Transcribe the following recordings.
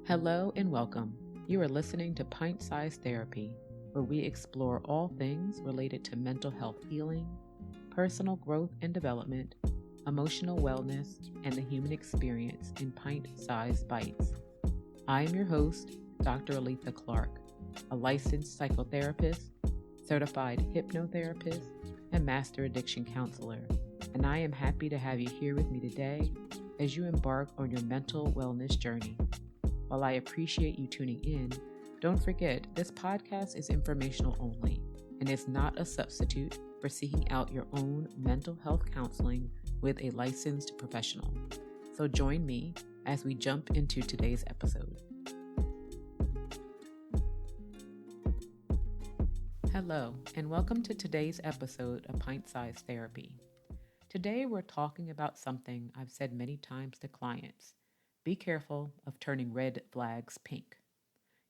Hello and welcome. You are listening to Pint Size Therapy, where we explore all things related to mental health healing, personal growth and development, emotional wellness, and the human experience in pint-sized bites. I am your host, Dr. Aletha Clark, a licensed psychotherapist, certified hypnotherapist, and master addiction counselor, and I am happy to have you here with me today as you embark on your mental wellness journey. While I appreciate you tuning in, don't forget this podcast is informational only and is not a substitute for seeking out your own mental health counseling with a licensed professional. So join me as we jump into today's episode. Hello, and welcome to today's episode of Pint Size Therapy. Today we're talking about something I've said many times to clients. Be careful of turning red flags pink.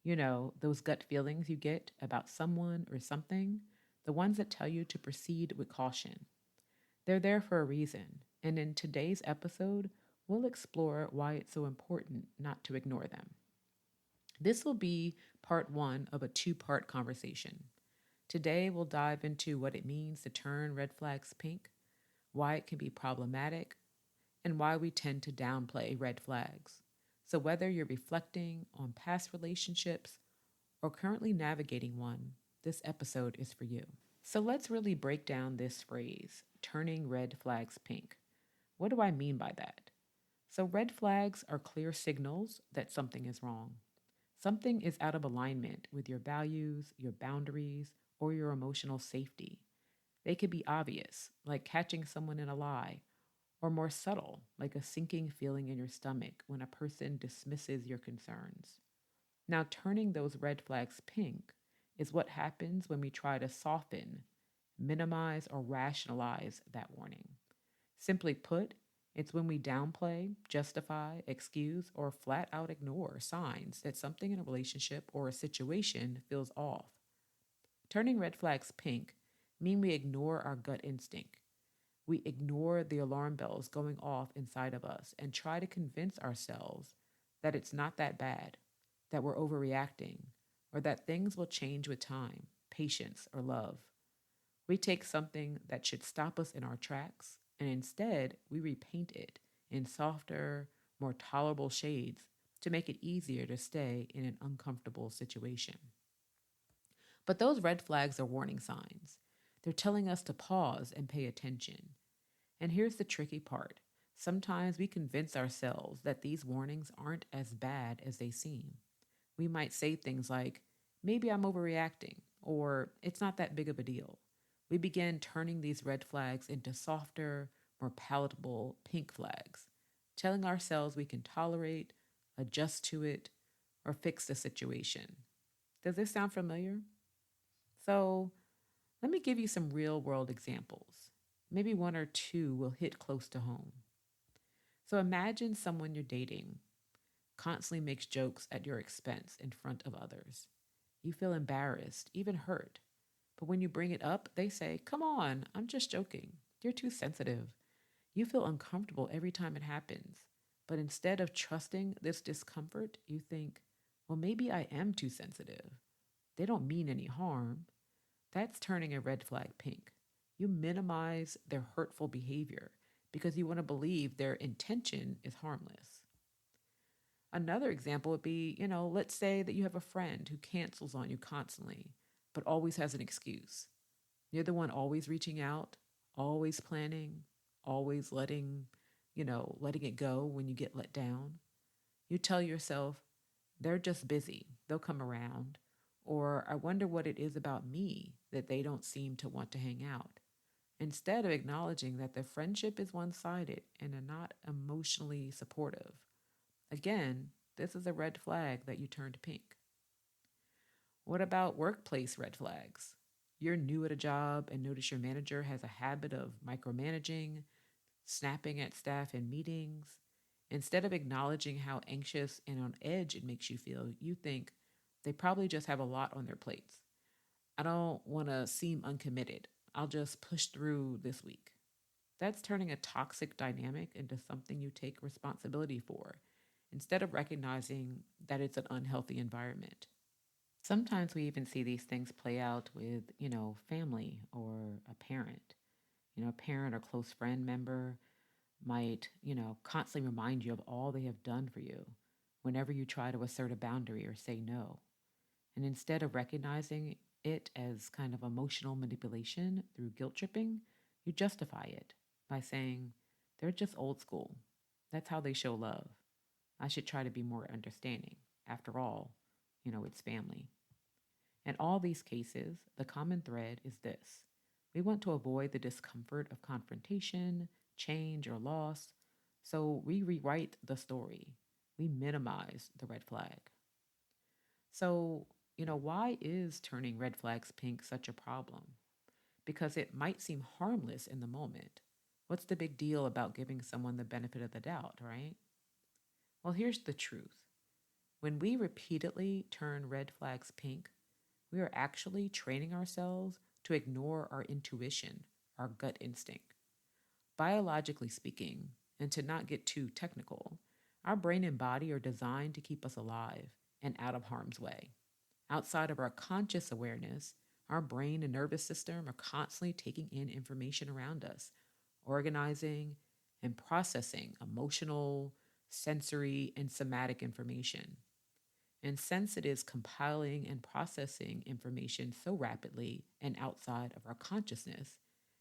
You know, those gut feelings you get about someone or something, the ones that tell you to proceed with caution. They're there for a reason, and in today's episode, we'll explore why it's so important not to ignore them. This will be part one of a two-part conversation. Today, we'll dive into what it means to turn red flags pink, why it can be problematic, and why we tend to downplay red flags. So whether you're reflecting on past relationships or currently navigating one, this episode is for you. So let's really break down this phrase, turning red flags pink. What do I mean by that? So red flags are clear signals that something is wrong. Something is out of alignment with your values, your boundaries, or your emotional safety. They could be obvious, like catching someone in a lie, or more subtle, like a sinking feeling in your stomach when a person dismisses your concerns. Now, turning those red flags pink is what happens when we try to soften, minimize, or rationalize that warning. Simply put, it's when we downplay, justify, excuse, or flat out ignore signs that something in a relationship or a situation feels off. Turning red flags pink mean we ignore our gut instinct. We ignore the alarm bells going off inside of us and try to convince ourselves that it's not that bad, that we're overreacting, or that things will change with time, patience, or love. We take something that should stop us in our tracks, and instead we repaint it in softer, more tolerable shades to make it easier to stay in an uncomfortable situation. But those red flags are warning signs. They're telling us to pause and pay attention. And here's the tricky part. Sometimes we convince ourselves that these warnings aren't as bad as they seem. We might say things like, maybe I'm overreacting, or it's not that big of a deal. We begin turning these red flags into softer, more palatable pink flags, telling ourselves we can tolerate, adjust to it, or fix the situation. Does this sound familiar? So, let me give you some real world examples. Maybe one or two will hit close to home. So imagine someone you're dating constantly makes jokes at your expense in front of others. You feel embarrassed, even hurt. But when you bring it up, they say, "Come on, I'm just joking. You're too sensitive." You feel uncomfortable every time it happens. But instead of trusting this discomfort, you think, well, maybe I am too sensitive. They don't mean any harm. That's turning a red flag pink. You minimize their hurtful behavior because you want to believe their intention is harmless. Another example would be, let's say that you have a friend who cancels on you constantly, but always has an excuse. You're the one always reaching out, always planning, always letting it go when you get let down. You tell yourself, they're just busy, they'll come around. Or I wonder what it is about me that they don't seem to want to hang out. Instead of acknowledging that the friendship is one-sided and are not emotionally supportive. Again, this is a red flag that you turned pink. What about workplace red flags? You're new at a job and notice your manager has a habit of micromanaging, snapping at staff in meetings. Instead of acknowledging how anxious and on edge it makes you feel, you think they probably just have a lot on their plates. I don't want to seem uncommitted. I'll just push through this week. That's turning a toxic dynamic into something you take responsibility for instead of recognizing that it's an unhealthy environment. Sometimes we even see these things play out with, family or a parent. A parent or close friend member might, constantly remind you of all they have done for you whenever you try to assert a boundary or say no. And instead of recognizing it as kind of emotional manipulation through guilt tripping, you justify it by saying, they're just old school. That's how they show love. I should try to be more understanding. After all, it's family. In all these cases, the common thread is this: we want to avoid the discomfort of confrontation, change, or loss, so we rewrite the story. We minimize the red flag. So, why is turning red flags pink such a problem? Because it might seem harmless in the moment. What's the big deal about giving someone the benefit of the doubt, right? Well, here's the truth. When we repeatedly turn red flags pink, we are actually training ourselves to ignore our intuition, our gut instinct. Biologically speaking, and to not get too technical, our brain and body are designed to keep us alive and out of harm's way. Outside of our conscious awareness, our brain and nervous system are constantly taking in information around us, organizing and processing emotional, sensory, and somatic information. And since it is compiling and processing information so rapidly and outside of our consciousness,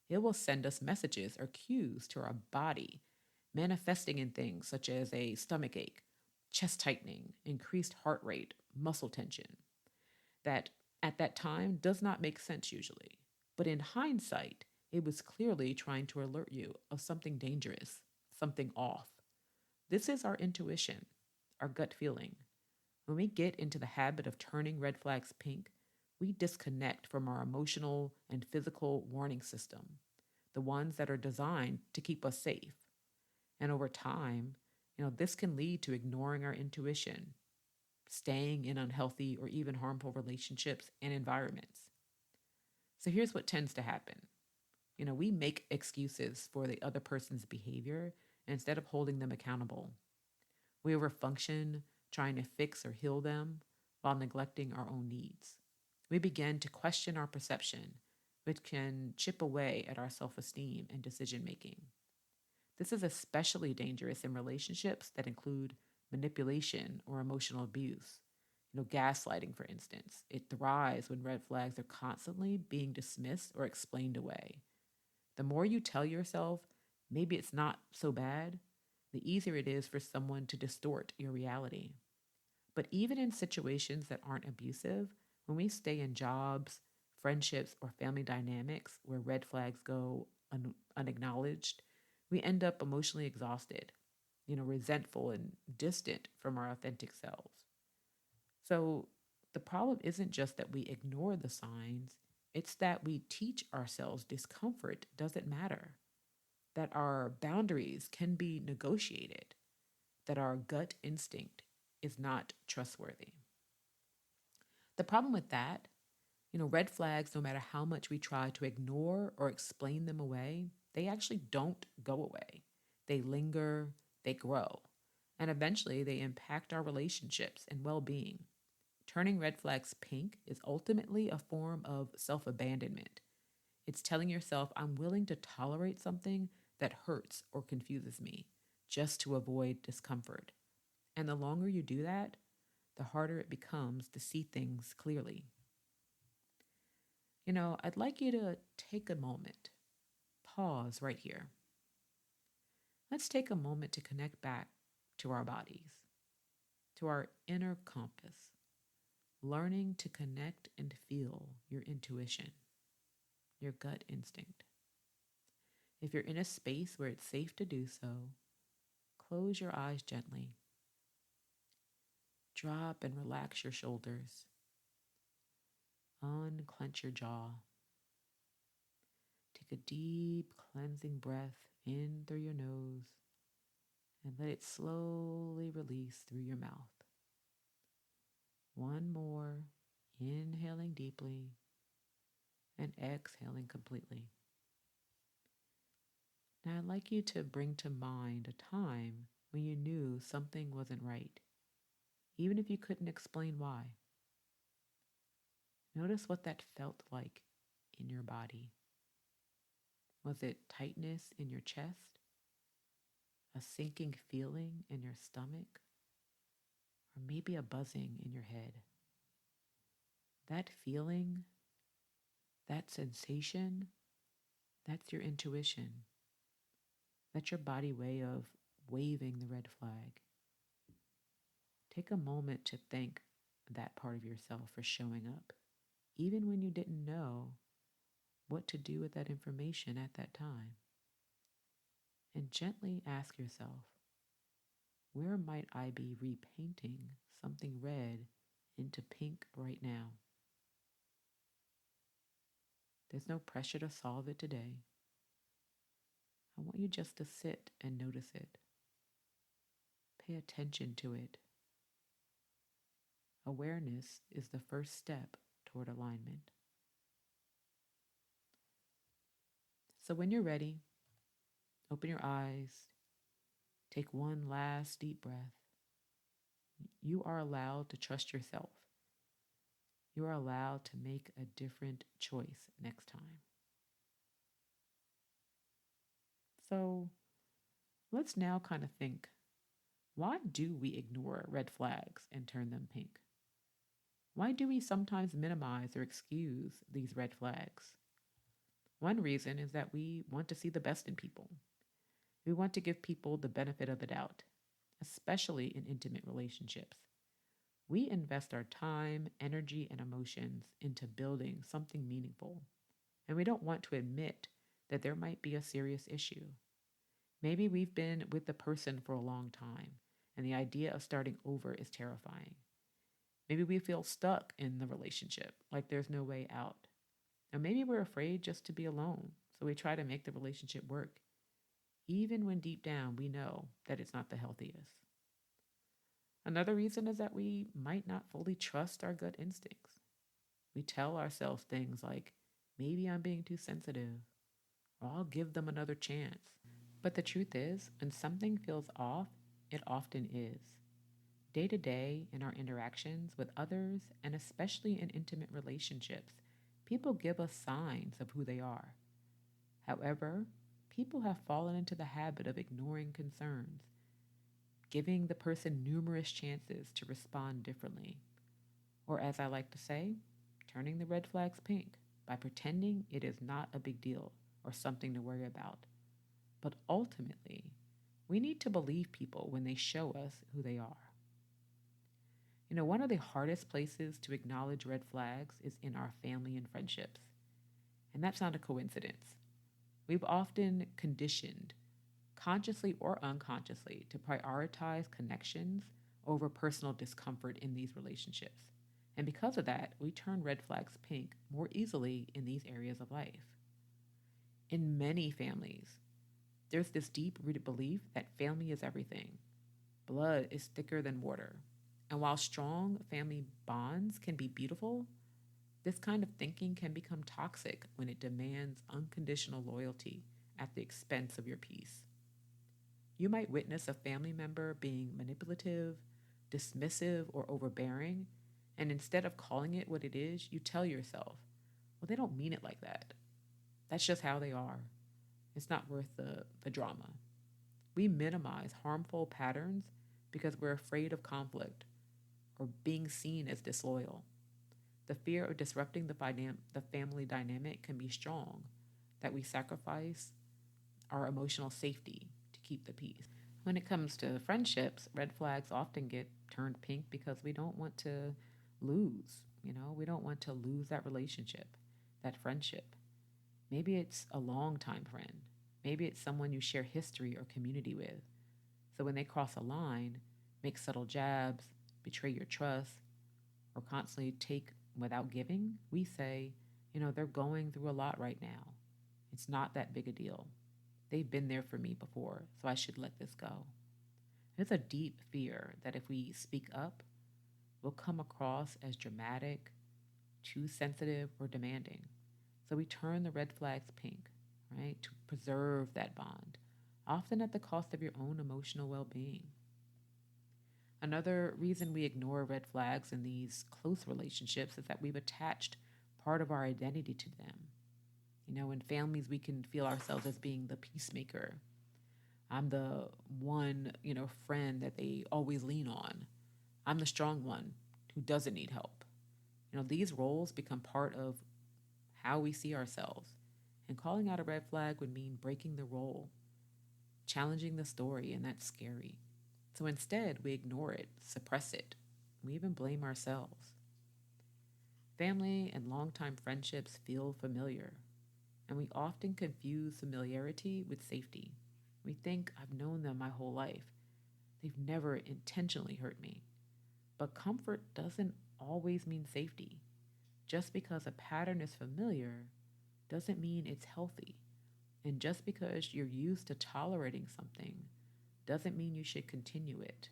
it will send us messages or cues to our body, manifesting in things such as a stomach ache, chest tightening, increased heart rate, muscle tension, that at that time does not make sense usually. But in hindsight, it was clearly trying to alert you of something dangerous, something off. This is our intuition, our gut feeling. When we get into the habit of turning red flags pink, we disconnect from our emotional and physical warning system, the ones that are designed to keep us safe. And over time, this can lead to ignoring our intuition, staying in unhealthy or even harmful relationships and environments. So here's what tends to happen. We make excuses for the other person's behavior instead of holding them accountable. We overfunction, trying to fix or heal them while neglecting our own needs. We begin to question our perception, which can chip away at our self esteem and decision making. This is especially dangerous in relationships that include manipulation or emotional abuse. Gaslighting, for instance. It thrives when red flags are constantly being dismissed or explained away. The more you tell yourself, maybe it's not so bad, the easier it is for someone to distort your reality. But even in situations that aren't abusive, when we stay in jobs, friendships, or family dynamics where red flags go unacknowledged, we end up emotionally exhausted, resentful and distant from our authentic selves. So the problem isn't just that we ignore the signs, it's that we teach ourselves discomfort doesn't matter, that our boundaries can be negotiated, that our gut instinct is not trustworthy. The problem with that, red flags, no matter how much we try to ignore or explain them away, they actually don't go away. They linger, they grow, and eventually they impact our relationships and well being. Turning red flags pink is ultimately a form of self abandonment. It's telling yourself, I'm willing to tolerate something that hurts or confuses me just to avoid discomfort. And the longer you do that, the harder it becomes to see things clearly. I'd like you to take a moment, pause right here. Let's take a moment to connect back to our bodies, to our inner compass, learning to connect and feel your intuition, your gut instinct. If you're in a space where it's safe to do so, close your eyes gently. Drop and relax your shoulders. Unclench your jaw. Take a deep cleansing breath in through your nose and let it slowly release through your mouth. One more, inhaling deeply and exhaling completely. Now I'd like you to bring to mind a time when you knew something wasn't right, even if you couldn't explain why. Notice what that felt like in your body. Was it tightness in your chest, a sinking feeling in your stomach, or maybe a buzzing in your head? That feeling, that sensation, that's your intuition. That's your body way of waving the red flag. Take a moment to thank that part of yourself for showing up, even when you didn't know what to do with that information at that time. And gently ask yourself, where might I be repainting something red into pink right now? There's no pressure to solve it today. I want you just to sit and notice it. Pay attention to it. Awareness is the first step toward alignment. So when you're ready, open your eyes, take one last deep breath. You are allowed to trust yourself. You are allowed to make a different choice next time. So let's now kind of think, why do we ignore red flags and turn them pink? Why do we sometimes minimize or excuse these red flags? One reason is that we want to see the best in people. We want to give people the benefit of the doubt, especially in intimate relationships. We invest our time, energy, and emotions into building something meaningful, and we don't want to admit that there might be a serious issue. Maybe we've been with the person for a long time, and the idea of starting over is terrifying. Maybe we feel stuck in the relationship, like there's no way out. Or maybe we're afraid just to be alone, so we try to make the relationship work, even when deep down we know that it's not the healthiest. Another reason is that we might not fully trust our gut instincts. We tell ourselves things like, maybe I'm being too sensitive, or I'll give them another chance. But the truth is, when something feels off, it often is. Day to day, in our interactions with others, and especially in intimate relationships, people give us signs of who they are. However, people have fallen into the habit of ignoring concerns, giving the person numerous chances to respond differently, or as I like to say, turning the red flags pink by pretending it is not a big deal or something to worry about. But ultimately, we need to believe people when they show us who they are. One of the hardest places to acknowledge red flags is in our family and friendships. And that's not a coincidence. We've often conditioned, consciously or unconsciously, to prioritize connections over personal discomfort in these relationships. And because of that, we turn red flags pink more easily in these areas of life. In many families, there's this deep rooted belief that family is everything. Blood is thicker than water. And while strong family bonds can be beautiful, this kind of thinking can become toxic when it demands unconditional loyalty at the expense of your peace. You might witness a family member being manipulative, dismissive, or overbearing, and instead of calling it what it is, you tell yourself, well, they don't mean it like that. That's just how they are. It's not worth the drama. We minimize harmful patterns because we're afraid of conflict or being seen as disloyal. The fear of disrupting the family dynamic can be strong, that we sacrifice our emotional safety to keep the peace. When it comes to friendships, red flags often get turned pink because we don't want to lose. We don't want to lose that relationship, that friendship. Maybe it's a longtime friend. Maybe it's someone you share history or community with. So when they cross a line, make subtle jabs, betray your trust, or constantly take without giving, we say, they're going through a lot right now. It's not that big a deal. They've been there for me before, so I should let this go. There's a deep fear that if we speak up, we'll come across as dramatic, too sensitive, or demanding. So we turn the red flags pink, right, to preserve that bond, often at the cost of your own emotional well being. Another reason we ignore red flags in these close relationships is that we've attached part of our identity to them. In families, we can feel ourselves as being the peacemaker. I'm the one, friend that they always lean on. I'm the strong one who doesn't need help. These roles become part of how we see ourselves. And calling out a red flag would mean breaking the role, challenging the story, and that's scary. So instead, we ignore it, suppress it. We even blame ourselves. Family and longtime friendships feel familiar, and we often confuse familiarity with safety. We think, I've known them my whole life. They've never intentionally hurt me. But comfort doesn't always mean safety. Just because a pattern is familiar doesn't mean it's healthy. And just because you're used to tolerating something doesn't mean you should continue it.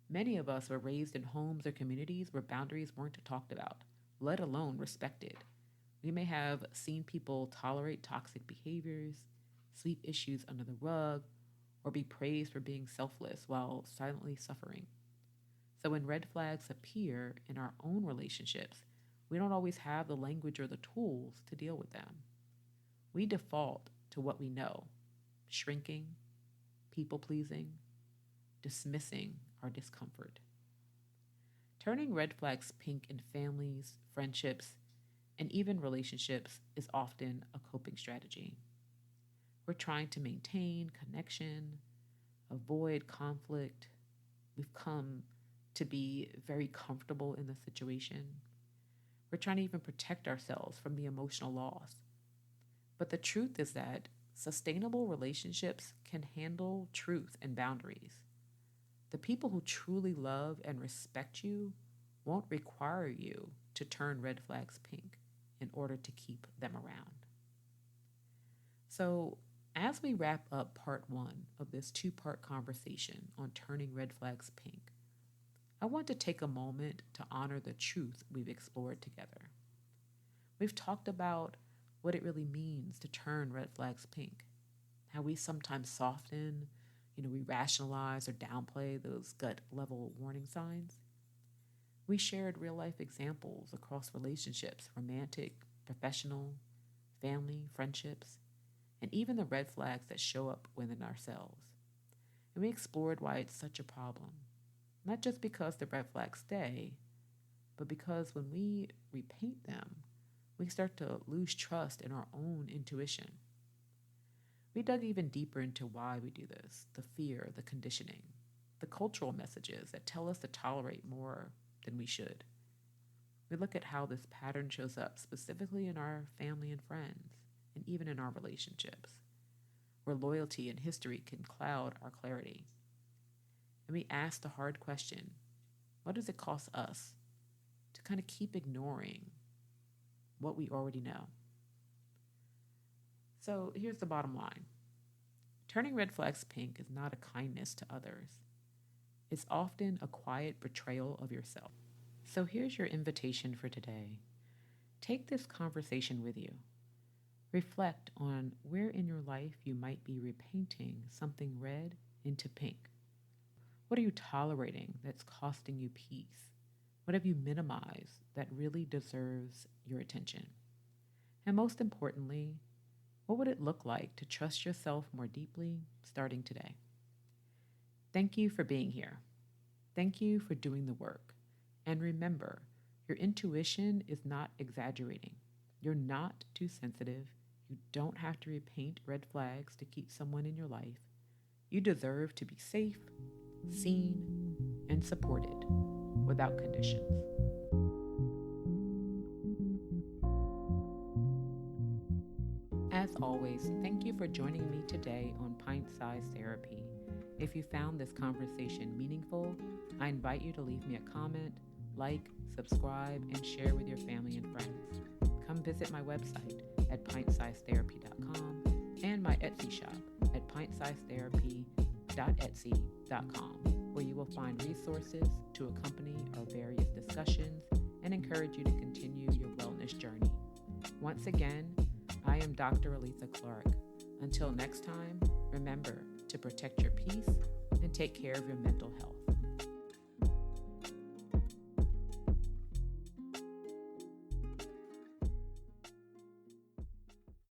Many of us were raised in homes or communities where boundaries weren't talked about, let alone respected. We may have seen people tolerate toxic behaviors, sweep issues under the rug, or be praised for being selfless while silently suffering. So when red flags appear in our own relationships, we don't always have the language or the tools to deal with them. We default to what we know, shrinking, people pleasing, dismissing our discomfort. Turning red flags pink in families, friendships, and even relationships is often a coping strategy. We're trying to maintain connection, avoid conflict. We've come to be very comfortable in the situation. We're trying to even protect ourselves from the emotional loss. But the truth is that sustainable relationships can handle truth and boundaries. The people who truly love and respect you won't require you to turn red flags pink in order to keep them around. So, as we wrap up part one of this two-part conversation on turning red flags pink, I want to take a moment to honor the truth we've explored together. We've talked about what it really means to turn red flags pink, how we sometimes soften, we rationalize or downplay those gut level warning signs. We shared real life examples across relationships, romantic, professional, family, friendships, and even the red flags that show up within ourselves. And we explored why it's such a problem, not just because the red flags stay, but because when we repaint them, we start to lose trust in our own intuition. We dug even deeper into why we do this, the fear, the conditioning, the cultural messages that tell us to tolerate more than we should. We look at how this pattern shows up specifically in our family and friends, and even in our relationships, where loyalty and history can cloud our clarity. And we ask the hard question, what does it cost us to kind of keep ignoring what we already know? So here's the bottom line. Turning red flags pink is not a kindness to others. It's often a quiet betrayal of yourself. So here's your invitation for today. Take this conversation with you. Reflect on where in your life you might be repainting something red into pink. What are you tolerating that's costing you peace? What have you minimized that really deserves your attention? And most importantly, what would it look like to trust yourself more deeply starting today? Thank you for being here. Thank you for doing the work. And remember, your intuition is not exaggerating. You're not too sensitive. You don't have to repaint red flags to keep someone in your life. You deserve to be safe, seen, and supported without conditions. As always, thank you for joining me today on Pint-Sized Therapy. If you found this conversation meaningful, I invite you to leave me a comment, like, subscribe, and share with your family and friends. Come visit my website at pintsizedtherapy.com and my Etsy shop at pintsizedtherapy.etsy.com, where you will find resources to accompany our various discussions and encourage you to continue your wellness journey. Once again, I am Dr. Aletha Clark. Until next time, remember to protect your peace and take care of your mental health.